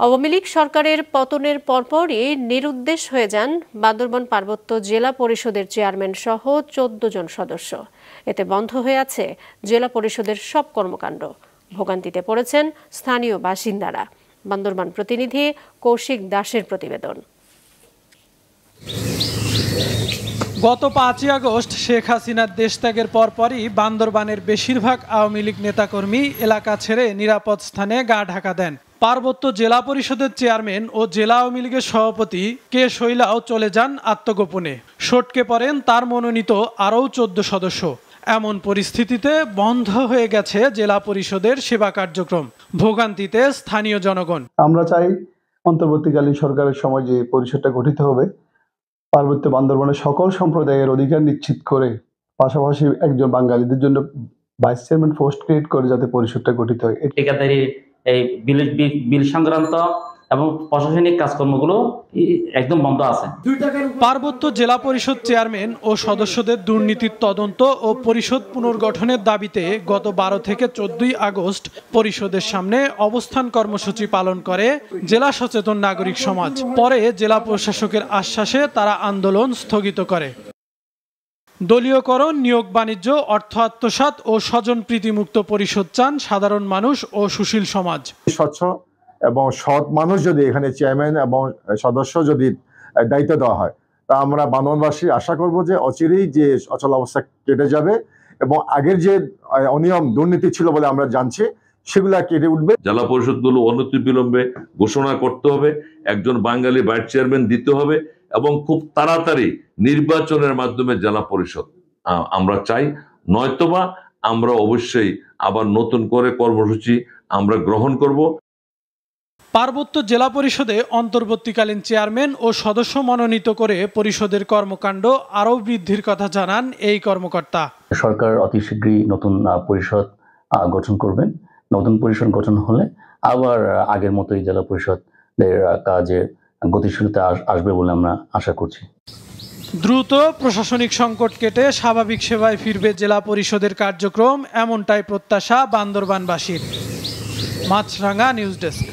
আওয়ামী লীগ সরকারের পতনের পরপরই নিরুদ্দেশ হয়ে যান বান্দরবান পার্বত্য জেলা পরিষদের চেয়ারম্যান সহ ১৪ জন সদস্য। এতে বন্ধ হয়ে আছে জেলা পরিষদের সব কর্মকাণ্ড। ভোগান্তিতে পড়েছেন স্থানীয় বাসিন্দারা। বান্দরবান প্রতিনিধি কৌশিক দাসের প্রতিবেদন। গত ৫ই আগস্ট শেখ হাসিনার দেশত্যাগের পরপরই বান্দরবানের বেশিরভাগ আওয়ামী লীগ নেতাকর্মী এলাকা ছেড়ে নিরাপদ স্থানে গা ঢাকা দেন। পার্বত্য জেলা পরিষদের চেয়ারম্যান ও জেলা আওয়ামী লীগের সভাপতি কে শৈলাও চলে যান আত্মগোপনে। সটকে পড়েন তার মনোনীত আরও ১৪ সদস্য। এমন পরিস্থিতিতে বন্ধ হয়ে গেছে জেলা পরিষদের সেবা কার্যক্রম। ভোগান্তিতে স্থানীয় জনগণ। আমরা চাই অন্তর্বর্তীকালীন সরকারের সময় যে পরিষদটা গঠিত হবে পার্বত্য বান্দরবানের সকল সম্প্রদায়ের অধিকার নিশ্চিত করে, পাশাপাশি একজন বাঙালিদের জন্য ভাইস চেয়ারম্যান পোস্ট ক্রিয়েট করে যাতে পরিষদটা গঠিত হয়। ঠিকাদারি এই বিল সংক্রান্ত এবং প্রশাসনিক কাজকর্মগুলো একদম বন্ধ আছে। পার্বত্য জেলা পরিষদ চেয়ারম্যান ও সদস্যদের দুর্নীতির তদন্ত ও পরিষদ পুনর্গঠনের দাবিতে গত ১২ থেকে ১৪ আগস্ট পরিষদের সামনে অবস্থান কর্মসূচি পালন করে জেলা সচেতন নাগরিক সমাজ। পরে জেলা প্রশাসকের আশ্বাসে তারা আন্দোলন স্থগিত করে। দলীয়করণ, নিয়োগ বাণিজ্য, অর্থ আত্মসাৎ ও স্বজন প্রীতিমুক্ত পরিষদ চান সাধারণ মানুষ ও সুশীল সমাজ। স্বচ্ছ এবং সৎ মানুষ যদি এখানে চেয়ারম্যান এবং সদস্য যদি দায়িত্ব দেওয়া হয়, তা আমরা বান্দরবানবাসী আশা করব যে অচিরেই যে অচল অবস্থা কেটে যাবে এবং আগের যে অনিয়ম দুর্নীতি ছিল বলে আমরা জানছি সেগুলা কেটে উঠবে। জেলা পরিষদগুলো অনতিবিলম্বে ঘোষণা করতে হবে, একজন বাঙালি ভাইস চেয়ারম্যান দিতে হবে এবং খুব তাড়াতাড়ি নির্বাচনের মাধ্যমে জেলা পরিষদ আমরা চাই। নয়তোবা আমরা অবশ্যই আবার নতুন করে কর্মসূচি আমরা গ্রহণ করব। পার্বত্য জেলা পরিষদে অন্তর্বর্তীকালীন চেয়ারম্যান ও সদস্য মনোনীত করে পরিষদের কর্মকাণ্ড আরও বৃদ্ধির কথা জানান এই কর্মকর্তা। সরকার অতি শীঘ্রই নতুন পরিষদ গঠন করবেন। নতুন পরিষদ গঠন হলে আবার আগের মতোই জেলা পরিষদের কাজে গতিশীলতা আসবে বলে আমরা আশা করছি। দ্রুত প্রশাসনিক সংকট কেটে স্বাভাবিক সেবায় ফিরবে জেলা পরিষদের কার্যক্রম, এমনটাই প্রত্যাশা বান্দরবানবাসীর। মাছরাঙা নিউজ ডেস্ক।